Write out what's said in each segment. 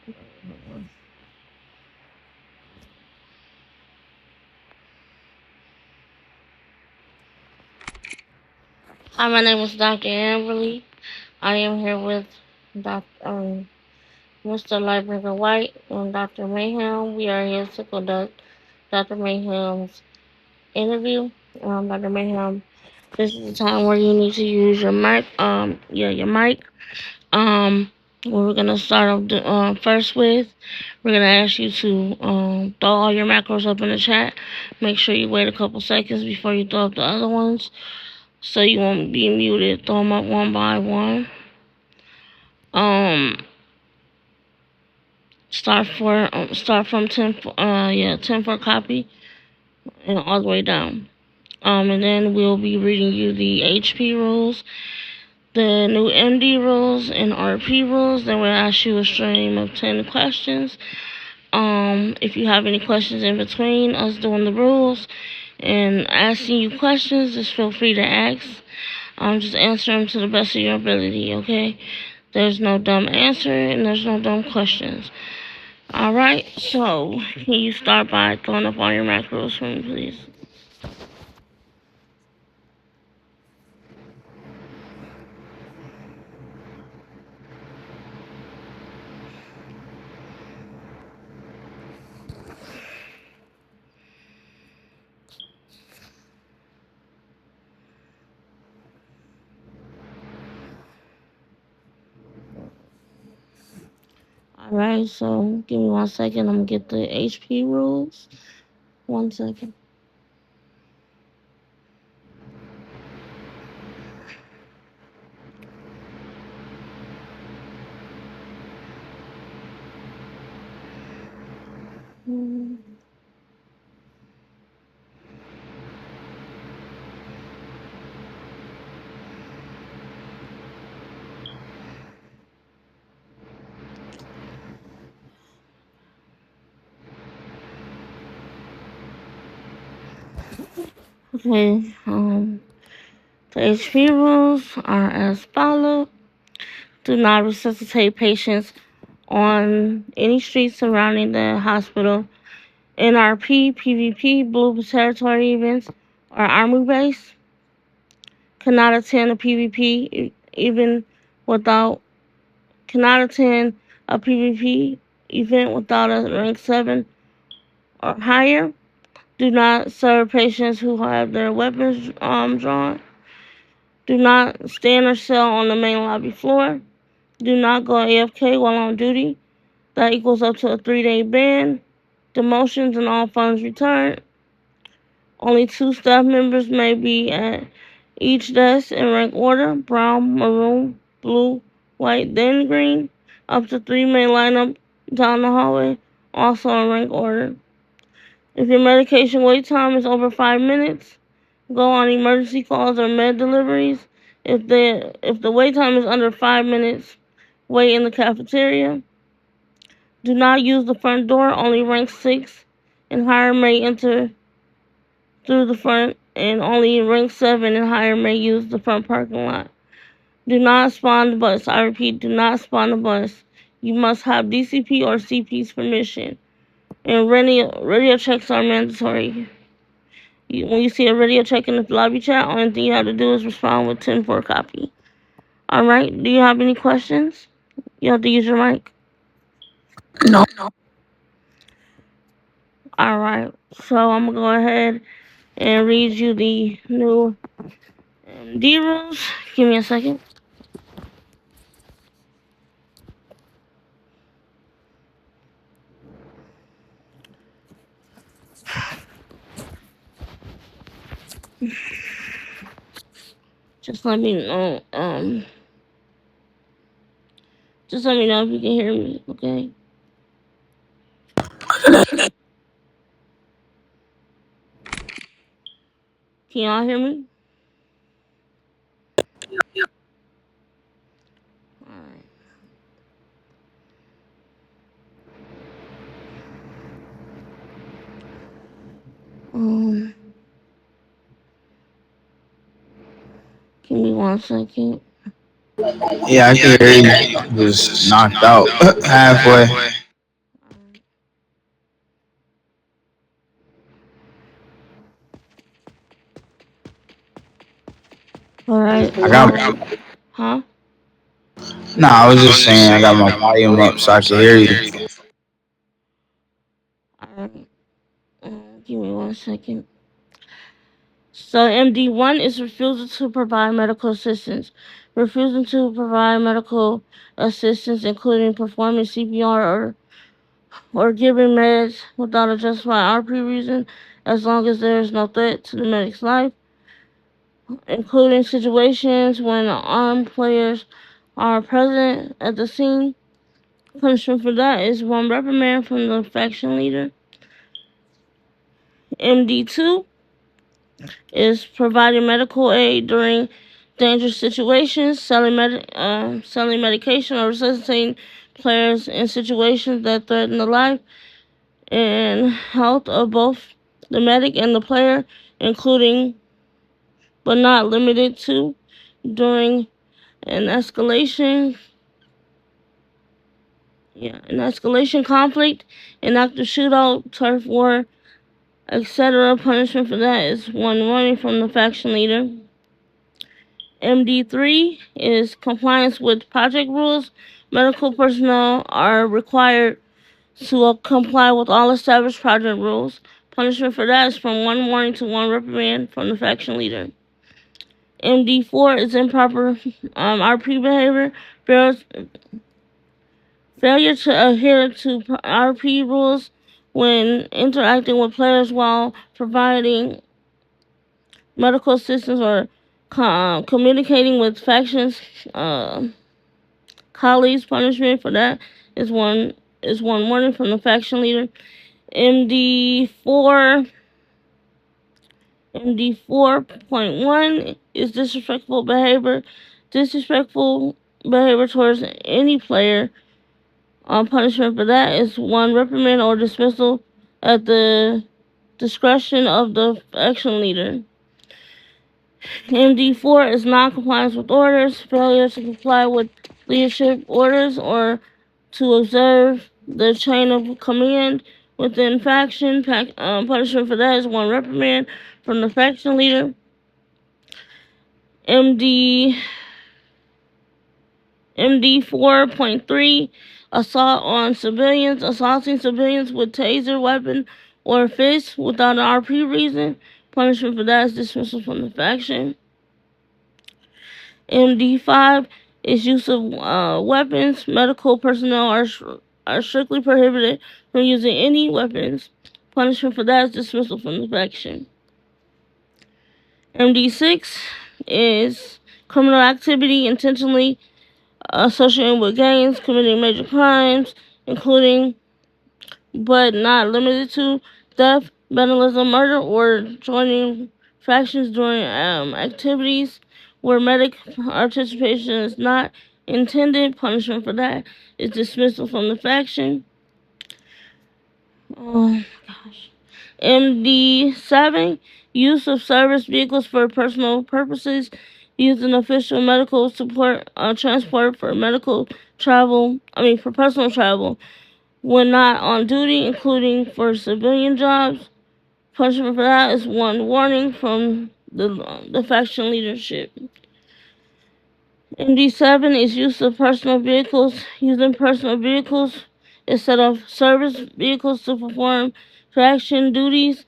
Hi, my name is Dr. Amberly. I am here with Mr. Lightbringer White and Dr. Mayhem. We are here to conduct Dr. Mayhem's interview. Dr. Mayhem, this is the time where you need to use your mic. Your mic. What we're gonna start off first with, we're gonna ask you to throw all your macros up in the chat. Make sure you wait a couple seconds before you throw up the other ones, so you won't be muted. Throw them up one by one. Um, start from 10 for copy and all the way down. And then we'll be reading you the HP rules, the new MD rules, and RP rules. Then we'll ask you a stream of 10 questions. If you have any questions in between us doing the rules and asking you questions, just feel free to ask. Just answer them to the best of your ability, okay? There's no dumb answer and there's no dumb questions. Alright, so can you start by throwing up all your macros for me, please? Alright, so give me 1 second. I'm gonna get the HP rules. 1 second. Okay, the HP rules are as follows. Do not resuscitate patients on any streets surrounding the hospital. NRP, PvP, Blue Territory events, or Army base. Cannot attend a PvP even without cannot attend a PvP event without a rank 7 or higher. Do not serve patients who have their weapons drawn. Do not stand or cell on the main lobby floor. Do not go AFK while on duty. That equals up to a 3-day ban. Demotions and all funds returned. Only 2 staff members may be at each desk in rank order: brown, maroon, blue, white, then green. Up to 3 may line up down the hallway, also in rank order. If your medication wait time is over 5 minutes, go on emergency calls or med deliveries. If the wait time is under 5 minutes, wait in the cafeteria. Do not use the front door. Only rank 6 and higher may enter through the front, and only rank 7 and higher may use the front parking lot. Do not spawn the bus. I repeat, do not spawn the bus. You must have DCP or CP's permission. And radio checks are mandatory. When you see a radio check in the lobby chat, only thing you have to do is respond with 10 for a copy. Alright, do you have any questions? You have to use your mic. No. Alright, so I'm gonna go ahead and read you the new D rules. Give me a second. Just let me know. Just let me know if you can hear me, okay? Can y'all hear me? Alright. Give me 1 second. Yeah, I can hear you. Just knocked out halfway. All right. I got. Huh? No, I was just saying I got my volume up so I can hear you. All right. Give me 1 second. So MD1 is refusal to provide medical assistance. Refusing to provide medical assistance, including performing CPR or giving meds without a justified RP reason, as long as there is no threat to the medic's life, including situations when armed players are present at the scene. Punishment for that is 1 reprimand from the faction leader. MD2 is providing medical aid during dangerous situations, selling medication, or resuscitating players in situations that threaten the life and health of both the medic and the player, including but not limited to during an escalation, conflict, an active shootout, turf war, etc. Punishment for that is 1 warning from the faction leader. MD3 is compliance with project rules. Medical personnel are required to comply with all established project rules. Punishment for that is from 1 warning to 1 reprimand from the faction leader. MD4 is improper RP behavior. Failure to adhere to RP rules when interacting with players while providing medical assistance or communicating with factions colleagues. Punishment for that is 1 warning from the faction leader. MD4 MD4.1 is disrespectful behavior. Disrespectful behavior towards any player. Punishment for that is 1 reprimand or dismissal at the discretion of the action leader. MD4 is non-compliance with orders, failure to comply with leadership orders, or to observe the chain of command within faction. Punishment for that is 1 reprimand from the faction leader. MD MD4.3 assault on civilians, assaulting civilians with taser weapon or fist without an RP reason. Punishment for that is dismissal from the faction. MD5 is use of weapons. Medical personnel are strictly prohibited from using any weapons. Punishment for that is dismissal from the faction. MD6 is criminal activity intentionally associated with gangs, committing major crimes, including but not limited to theft, vandalism, murder, or joining factions during activities where medic participation is not intended. Punishment for that is dismissal from the faction. Oh gosh. MD7 use of service vehicles for personal purposes, using official medical support transport for medical travel. For personal travel when not on duty, including for civilian jobs. Punishment for that is 1 warning from the faction leadership. MD7 is use of personal vehicles, using personal vehicles instead of service vehicles to perform faction duties.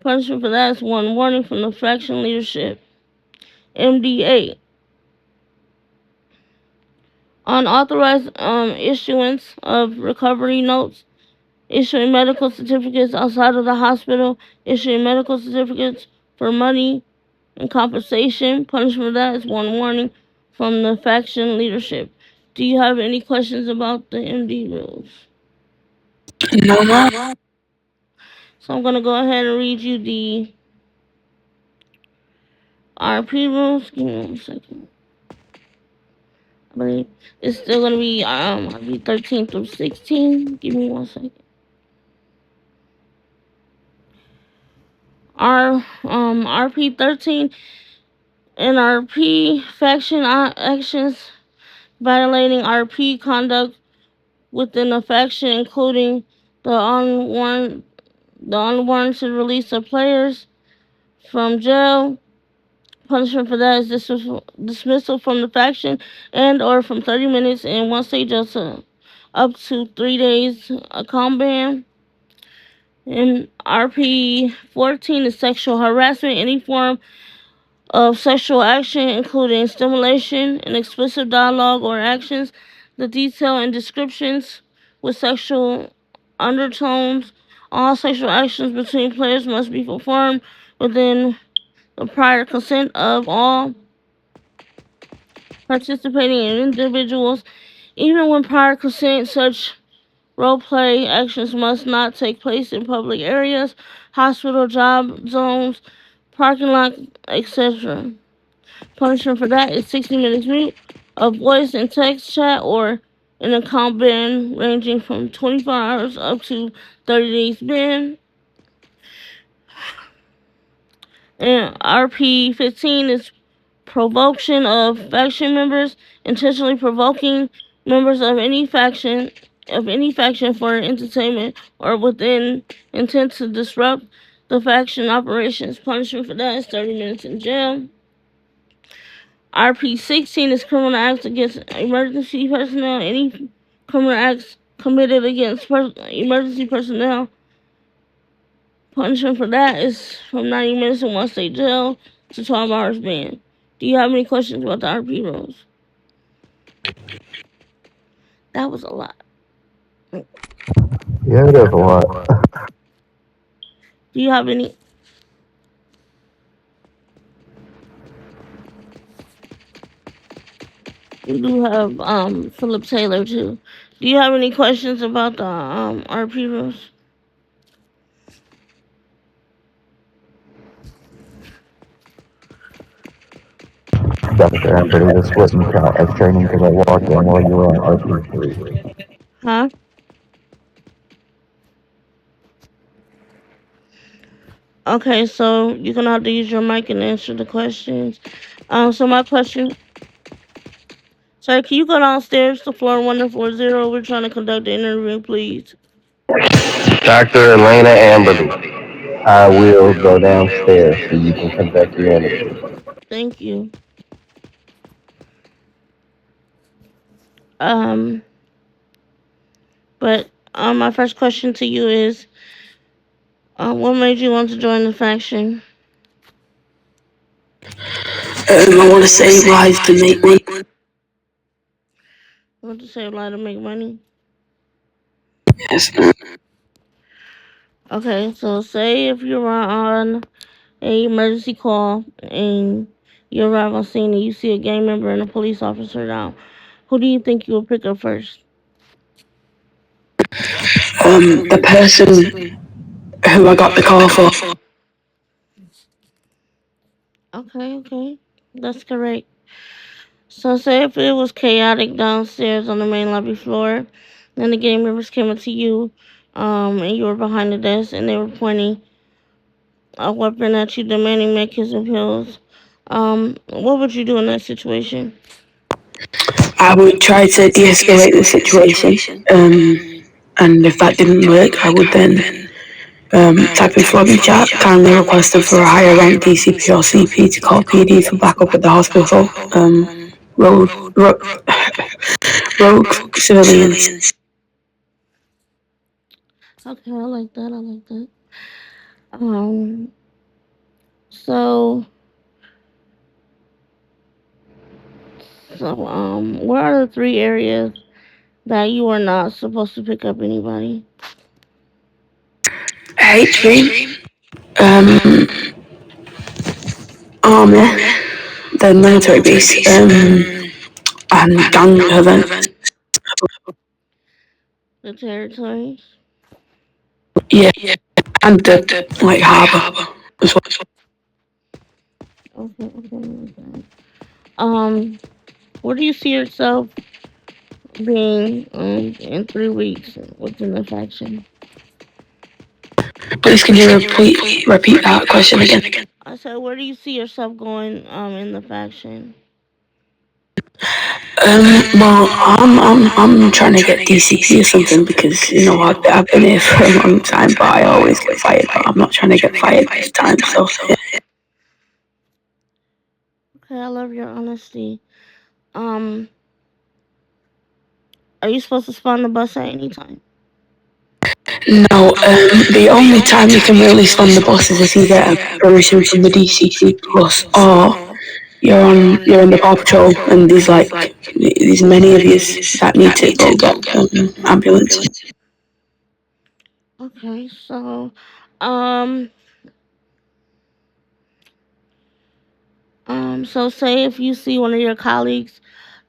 Punishment for that is 1 warning from the faction leadership. MD8 unauthorized issuance of recovery notes, issuing medical certificates outside of the hospital, issuing medical certificates for money and compensation. Punishment for that is 1 warning from the faction leadership. Do you have any questions about the MD rules? No, So I'm going to go ahead and read you the RP rules. Give me 1 second. I believe it's still going to be RP 13 through 16. Give me 1 second. RP 13 NRP faction actions violating RP conduct within a faction, including the unwarranted release of players from jail. Punishment for that is dismissal from the faction and or from 30 minutes in one state jail to up to 3 days a calm ban. And RP 14 is sexual harassment, any form of sexual action, including stimulation and explicit dialogue or actions, the detail and descriptions with sexual undertones. All sexual actions between players must be performed within the prior consent of all participating individuals. Even when prior consent, such role-play actions must not take place in public areas, hospital, job zones, parking lots, etc. Punishment for that is 60 minutes mute, a voice and text chat, or an account ban ranging from 24 hours up to 30 days ban. And RP 15 is provocation of faction members, intentionally provoking members of any faction for entertainment or within intent to disrupt the faction operations. Punishment for that is 30 minutes in jail. RP 16 is criminal acts against emergency personnel. Any criminal acts committed against emergency personnel. Punishment for that is from 90 minutes in one state jail to 12 hours ban. Do you have any questions about the RP rules? That was a lot. Yeah, it is a lot. Do you have any? We do have Philip Taylor too. Do you have any questions about the RP rules? Doctor, I believe this wouldn't count as training because I walked in while you were on RP3. Huh? Okay, so you're gonna have to use your mic and answer the questions. So my question, sir, can you go downstairs to floor 1040? We're trying to conduct the interview, please. Dr. Elena Amberly, I will go downstairs so you can conduct your interview. Thank you. Um, but my first question to you is, what made you want to join the faction? I want to save lives to make money. You want to save a lot to make money? Yes. Okay, so say if you are on a emergency call and you arrive on scene and you see a gang member and a police officer down, who do you think you will pick up first? The person who I got the call for. Okay, that's correct. So say if it was chaotic downstairs on the main lobby floor, then the gang members came up to you, and you were behind the desk and they were pointing a weapon at you, demanding medicines and pills. What would you do in that situation? I would try to de-escalate the situation. And if that didn't work, I would then type in Floppy chat, kindly requesting for a higher rank DCP or CP to call PD for backup at the hospital. Rogue, rogue, rogue civilians. Okay, I like that. I like that. Um, so, what are the three areas that you are not supposed to pick up anybody? Hate stream. Um, army, the military base. And gang events. The territories. Yeah, and the like harbour as well. Okay. Where do you see yourself being in 3 weeks within the faction? Please can you repeat that question again? I said, where do you see yourself going in the faction? Well, I'm trying to get DCP or something because you know I've been here for a long time, but I always get fired. But I'm not trying to get fired this time, so yeah. Okay, I love your honesty. Um, are you supposed to spawn the bus at any time? No, the only time you can really spawn the boss is if you get a permission from the DCC bus, or you're on the Paw Patrol, and there's many of yous that need to go get ambulance. Okay, so, um, so say if you see one of your colleagues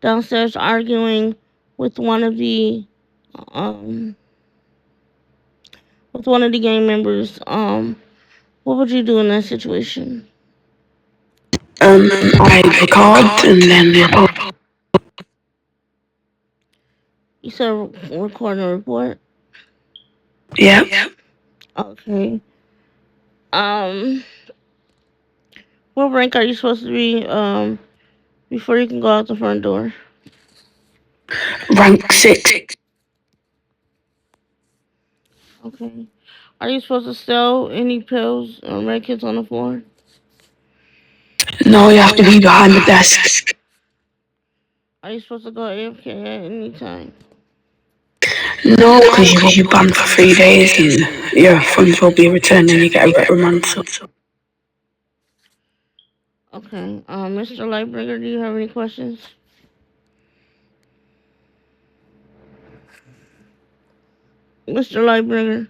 downstairs arguing with one of the, um, with one of the gang members, what would you do in that situation? I'd record and then report. You said record and report. Yeah, Okay. Um, what rank are you supposed to be? Before you can go out the front door. rank 6. Okay. Are you supposed to sell any pills or medkits on the floor? No, you have to be behind the desk. Are you supposed to go AFK at any time? No, because you will be banned for 3 days and your funds will be returned and you get a reprimand. So. Okay. Mr. Lightbringer, do you have any questions? Mr. Lightbringer.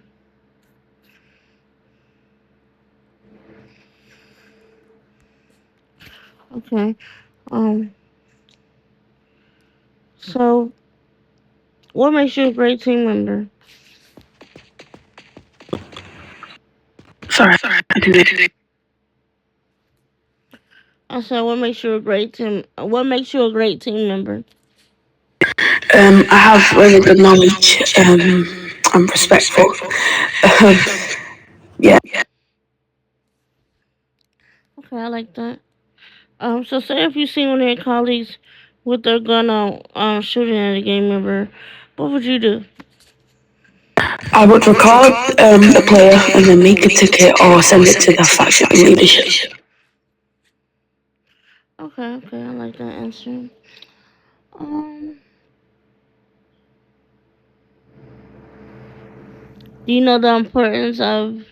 Okay. Um. So, what makes you a great team member? Sorry, I didn't. I said, what makes you a great team? What makes you a great team member? I have really good knowledge. I'm respectful. Um, yeah. Okay, I like that. So say if you see one of your colleagues with their gun out, shooting at a gang member, what would you do? I would record the player and then make a ticket or send it to the faction leadership. Okay, okay, I like that answer. Um, do you know the importance of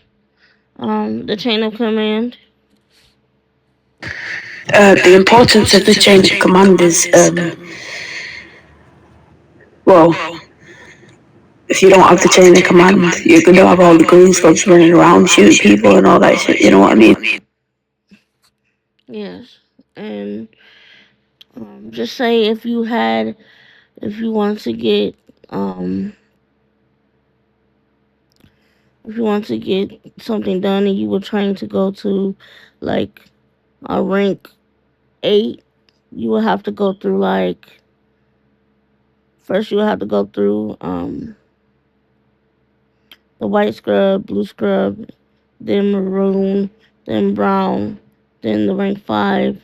the chain of command? The importance of the chain of command is, well, if you don't have the chain of command, you're going to have all the green scrubs running around shooting people and all that shit, you know what I mean? Yes, and just say if you had, if you want to get, um, if you want to get something done and you were trying to go to, like, a rank 8, you would have to go through like first you would have to go through the white scrub, blue scrub, then maroon, then brown, then the rank 5,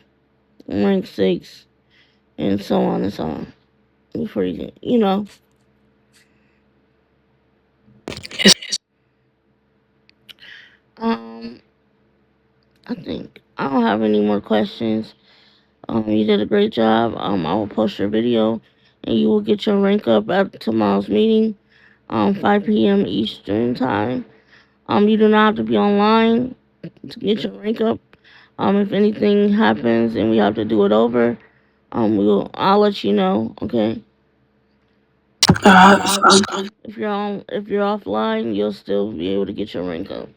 rank 6, and so on and so on. Before you get, Um, I think I don't have any more questions. You did a great job. I will post your video, and you will get your rank up at tomorrow's meeting, 5 p.m. Eastern time. You do not have to be online to get your rank up. If anything happens and we have to do it over, I'll let you know. Okay. It's fine. If you're offline, you'll still be able to get your rank up.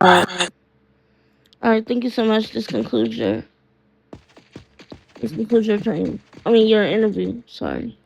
Alright. All right. Thank you so much. This concludes your training. I mean your interview. Sorry.